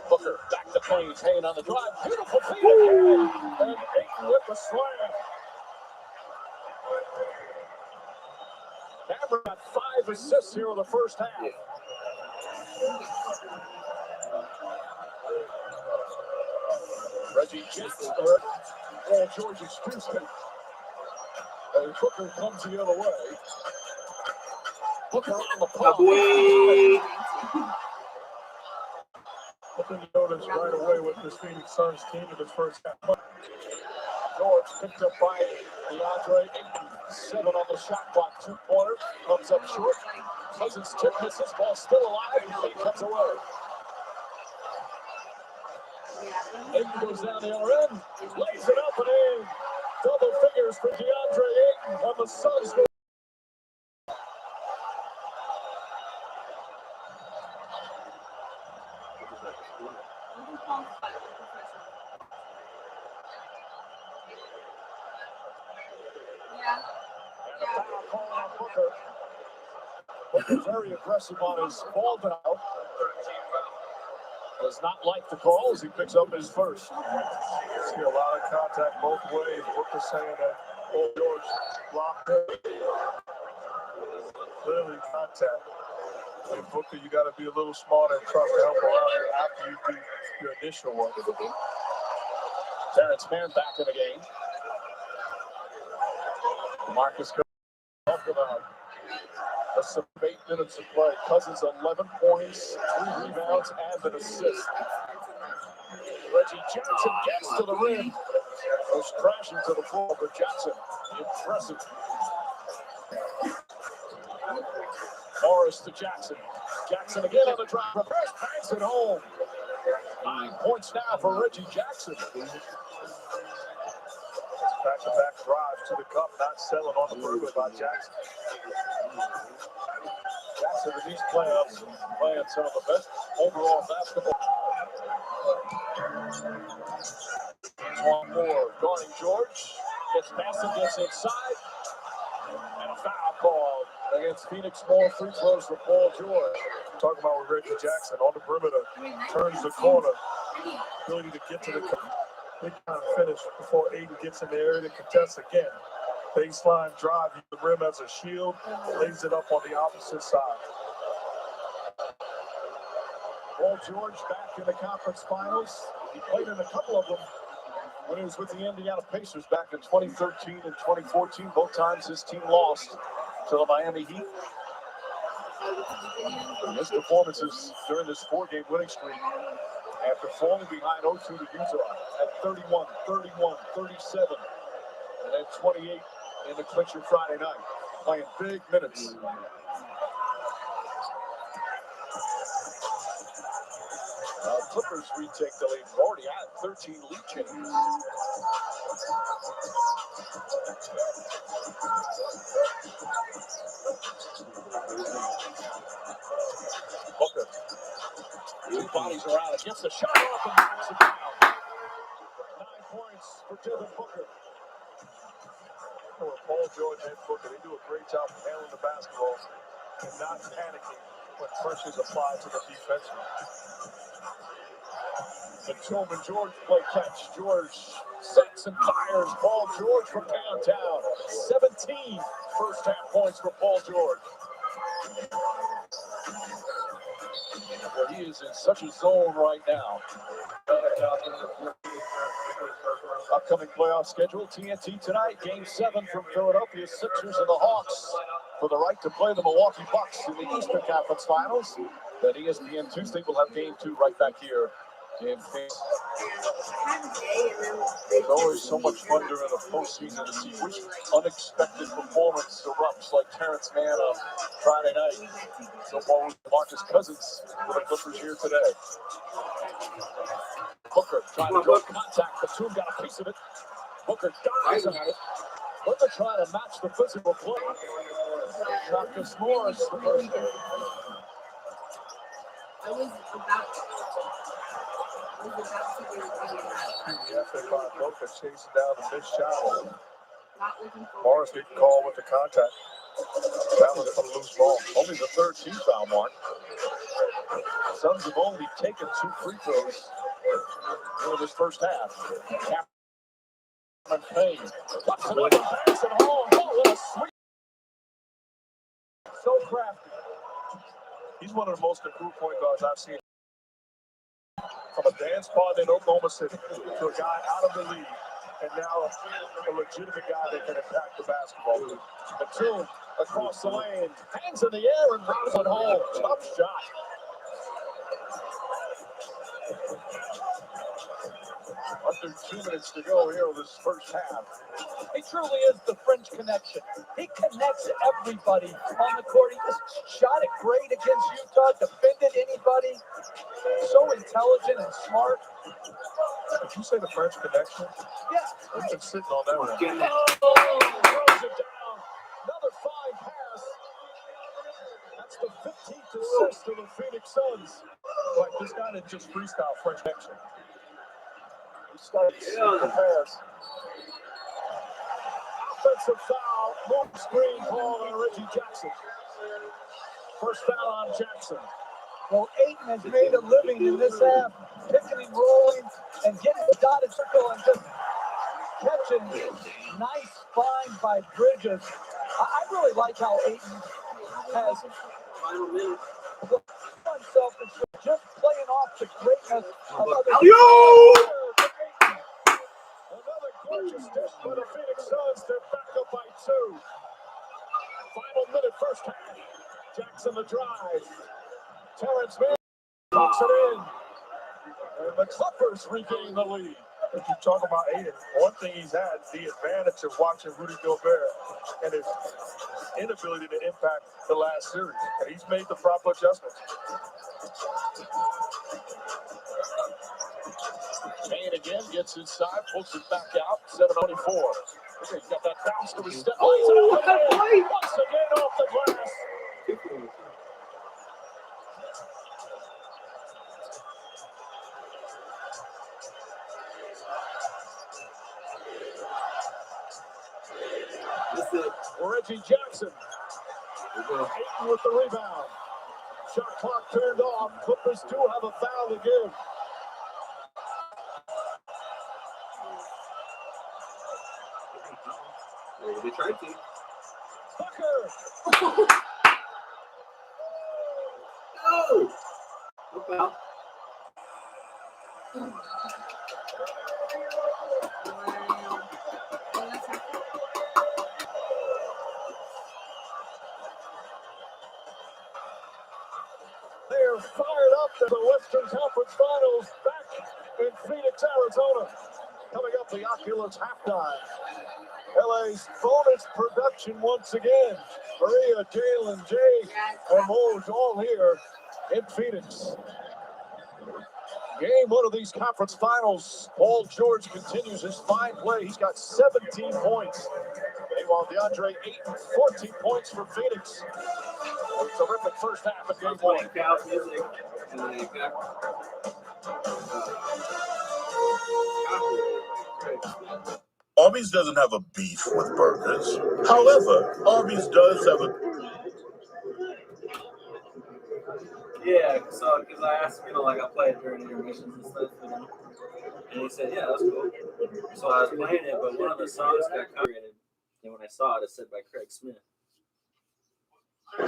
Booker back to Payne. Payne on the drive. Beautiful feed again. And Ayton with the slam. Cameron got 5 assists here in the first half. Reggie Jackson. George, excuse me. And Booker comes the other way. Booker on the pop. Nothing to notice right away with this Phoenix Suns team in this first half. George picked up by Deandre. 7 on the shot clock. 2-pointer. Comes up short. Cousins tip misses. Ball still alive. He comes away. Ayton goes down the other end. Lays it up and in. Double figures for Deandre Ayton. And the Suns go. Booker very aggressive on his ball now. Does not like the call as he picks up his first. See a lot of contact both ways. Booker saying that Paul George blocked it. Clearly contact. And Booker, you got to be a little smarter and try to help around here after you do your initial one. Terrence Mann back in the game. Marcus talked about some 8 minutes of play. Cousins 11 points, 3 rebounds, and an assist. Reggie Jackson gets to the rim. Goes crashing to the floor for Jackson. Impressive. Morris to Jackson. Jackson again on the drive. Reverse banks it home. 9 points now for Reggie Jackson. Back-to-back drive to the cup, not selling on the perimeter by Jackson. Jackson in these playoffs playing some of the best overall basketball. One more. Guarding George. Gets past him, gets inside. And a foul call against Phoenix. More free throws for Paul George. Talking about with Reggie Jackson on the perimeter. Turns the corner. Ability to get to the big time finish before Ayton gets in the area to contest again. Baseline drive, use the rim as a shield, lays it up on the opposite side. Paul George back in the conference finals. He played in a couple of them when he was with the Indiana Pacers back in 2013 and 2014. Both times his team lost to the Miami Heat. And his performances during this 4-game winning streak after falling behind 0-2 to Utah at 31, 31, 37, and then 28 in the clincher Friday night, playing big minutes. Clippers retake the lead. Already had 13 lead changes. Booker. Two bodies around it. Gets the shot off and knocks it down. 9 points for Devin Booker. Paul George and Booker, they do a great job of handling the basketball and not panicking when pressure is applied to the defense. The Tillman George play catch. George sets and fires. Paul George from downtown. 17 first half points for Paul George. Well, he is in such a zone right now. Upcoming playoff schedule, TNT tonight, Game 7 from Philadelphia Sixers and the Hawks for the right to play the Milwaukee Bucks in the Eastern Conference Finals. Then ESPN Tuesday will have Game 2 right back here in Phoenix. It's always so much fun during the postseason to see which unexpected performance erupts, like Terrence Mann on Friday night. So far with Marcus Cousins for the Clippers here today. Booker trying to draw contact. Batum got a piece of it. Booker dives on it. Booker trying to match the physical play. Marcus Morris, the first game. I was about The FA5 Booker chasing down the missed shot. Morris getting called with the contact. Challenge for the loose ball. Only the third team foul mark. Suns have only taken 2 free throws in this first half. Cameron Payne. Puts it up and banks it home. Oh, what a sweep. So crafty. He's one of the most improved point guards I've seen. From a dance partner in Oklahoma City to a guy out of the league, and now a legitimate guy that can impact the basketball. Batum across the lane, hands in the air and drives it home. Tough shot. Under 2 minutes to go here in this first half. He truly is the French connection. He connects everybody on the court. He just shot it great against Utah, defended anybody. So intelligent and smart. Did you say the French connection? Yeah. I've been sitting on that one. Oh, throws it down. Another fine pass. That's the 15th assist of the Phoenix Suns. Like this guy didn't just freestyle French connection. He started the pass. Offensive foul. Move screen ball on Reggie Jackson. First foul on Jackson. Well, Ayton has made a living in this half, picking and rolling and getting the dotted circle and just catching nice find by Bridges. I really like how Ayton has unselfish, just playing off the greatness of others. Another gorgeous dish for the Phoenix Suns. They're back up by 2. Final minute, first half. Jackson the drive. Terrence Mann knocks it in. And the Clippers regain the lead. If you talk about Ayton, one thing he's had, the advantage of watching Rudy Gobert and his inability to impact the last series. And he's made the proper adjustments. Payne again gets inside, pulls it back out, 7-24. He's got that bounce to his step. Oh, once again off the glass. Reggie Jackson. Ayton with the rebound. Shot clock turned off. Clippers do have a foul to give. They tried to. Tucker. No! No foul. They're fired up to the Western Conference Finals back in Phoenix, Arizona. Coming up, the Oculus halftime. LA's bonus production once again. Maria, Jalen, Jay, and Moj all here in Phoenix. Game one of these conference finals. Paul George continues his fine play. He's got 17 points. Meanwhile, Deandre, 14 points for Phoenix. A terrific first half of game one. Arby's doesn't have a beef with burgers. However, Arby's does have a... Yeah, so because I asked, like I played during intermissions and stuff, and he said, yeah, that's cool. So I was playing it, but one of the songs got copyrighted, and when I saw it, it said by Craig Smith. I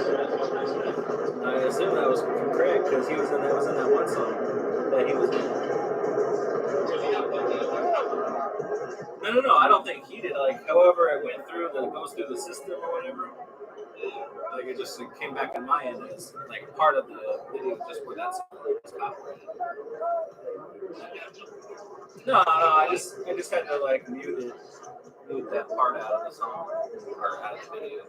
assumed that was from Craig because he was in that one song that he was in. No, I don't think he did. Like, however it went through, goes through the system or whatever. Like it came back on my end as like part of the video, just where that song was copyrighted. No, I just had to like mute that part out of the song or out of the video.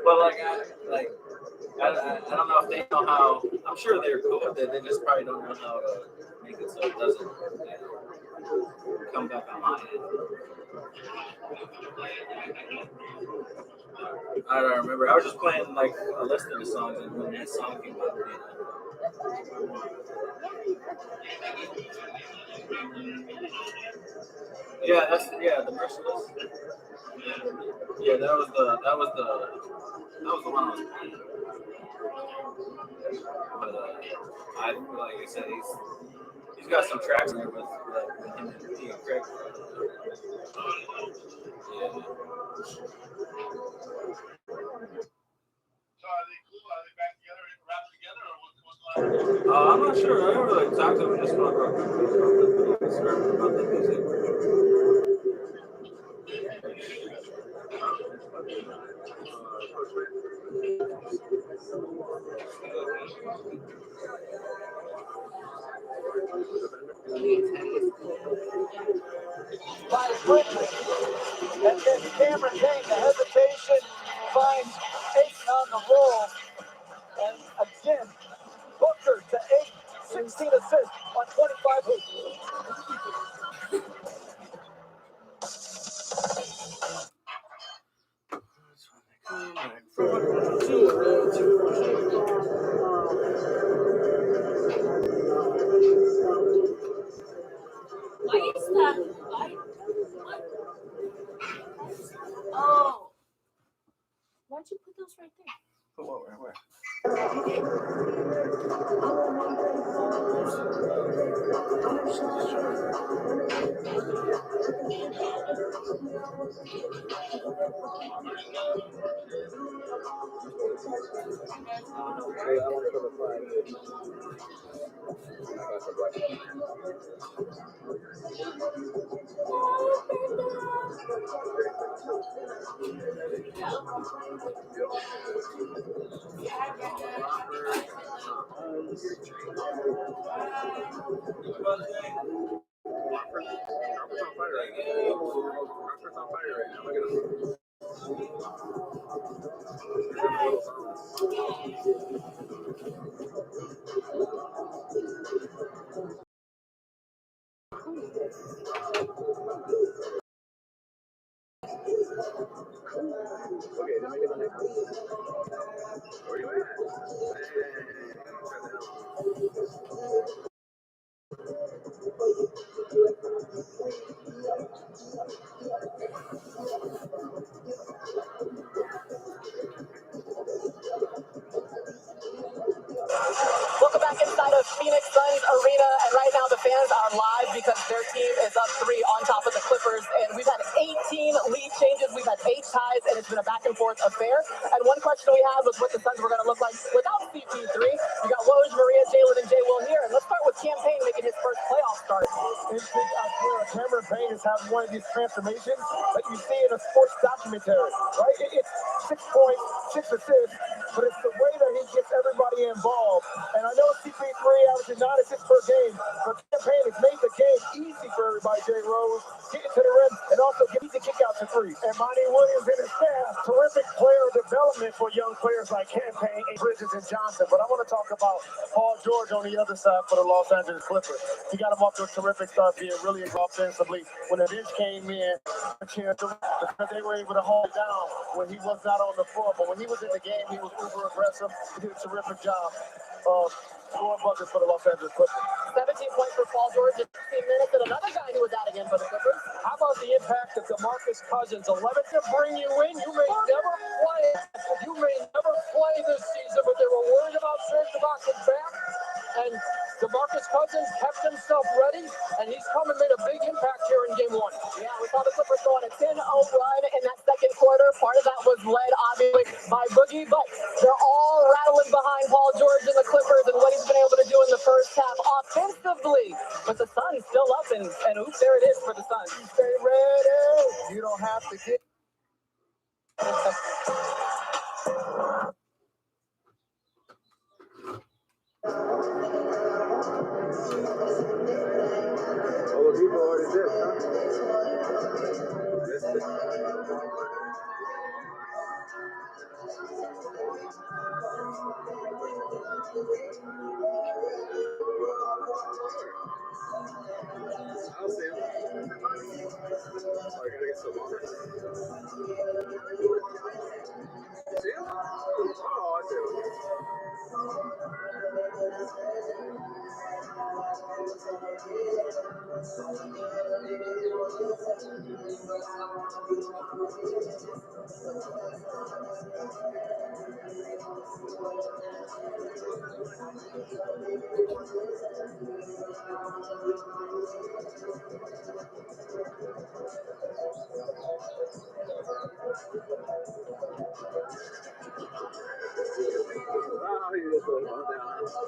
But I don't know if they know how. I'm sure they're cool with it. They just probably don't know how to make it so it doesn't come back on my end. I don't remember. I was just playing like a list of the songs, and when that song came up, the Merciless. Yeah, that was the one I was playing. But like I said, he's got some tracks in there with him and Craig. Yeah. I'm not sure. I don't really talk to him. Just about the music. By Quickly. And then Cameron Payne, the hesitation, finds Ayton on the roll. And again, Booker to 8, 16 assists on 25 hoops. Why is that? Why? What? Oh. Why'd you put those right there? Put what? Where? Welcome back inside of Phoenix Suns Arena, and right now the fans are live because their team is up 3 on top of the Clippers, and we've had 18 lead changes, we've had 8 ties, and it's been a back and forth affair. And one question we had was what the Suns were going to look like without CP3. You got Woj, Maria, Jalen, and Jay Will here, and let's start with Campaign making his first playoff start. I swear, Cameron Payne is having one of these transformations that you see in a sports documentary, right? It's 6 points, 6 assists, but it's the way that he gets everybody involved. And I know CP3 averaging 9 assists per game, but Campaign has made the game easy for everybody. Jay Rose, getting to the rim, and also getting the kick out to 3. And Monty Williams and his staff, terrific player development for young players like Campaign, Bridges, and Johnson. But I want to talk about Paul George on the other side for the Los Angeles Clippers. He got him off to a terrific start, being really offensively. When the bench came in, because they were able to hold it down when he was not on the floor. But when he was in the game, he was uber aggressive. He did a terrific job of scoring buckets for the Los Angeles Clippers. 17 points for Paul George in 15 minutes, and another guy who was adding in for the Clippers. How about the impact of DeMarcus Cousins? 11 to bring you in. You may never play this season, but they were worried about Serge Ibaka's back. And DeMarcus Cousins kept himself ready, and he's come and made a big impact here in Game 1. Yeah, we saw the Clippers go on a 10-0 run in that second quarter. Part of that was led, obviously, by Boogie, but they're all rattling behind Paul George and the Clippers and what he's been able to do in the first half offensively. But the Suns still up, and oops, there it is for the Suns. Stay ready. You don't have to get...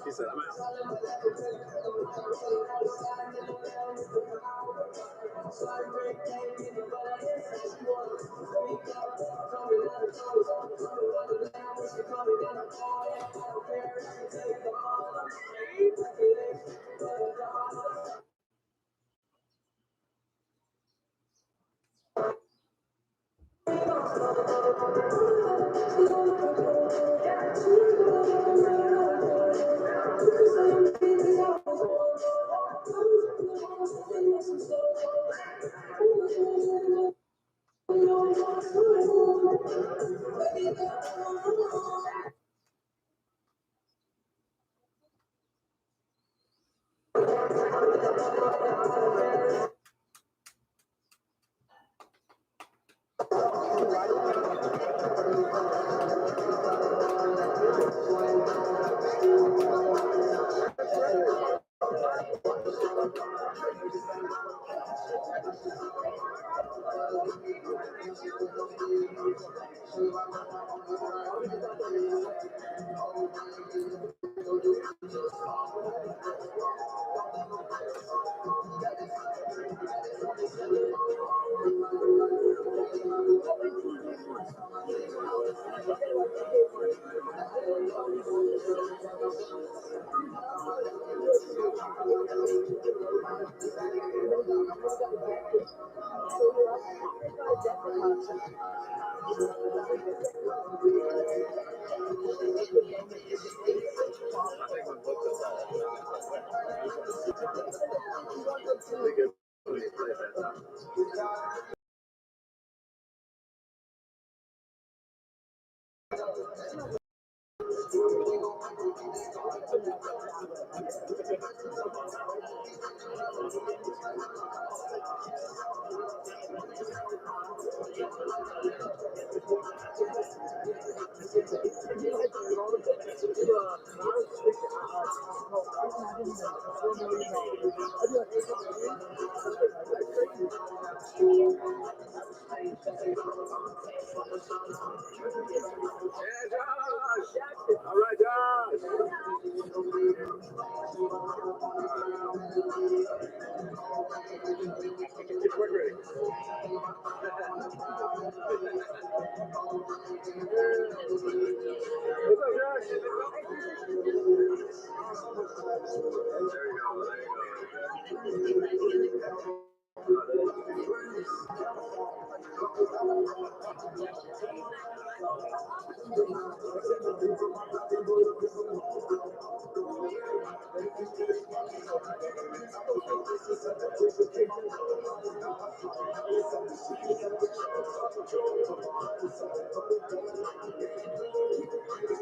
He said, I'm out.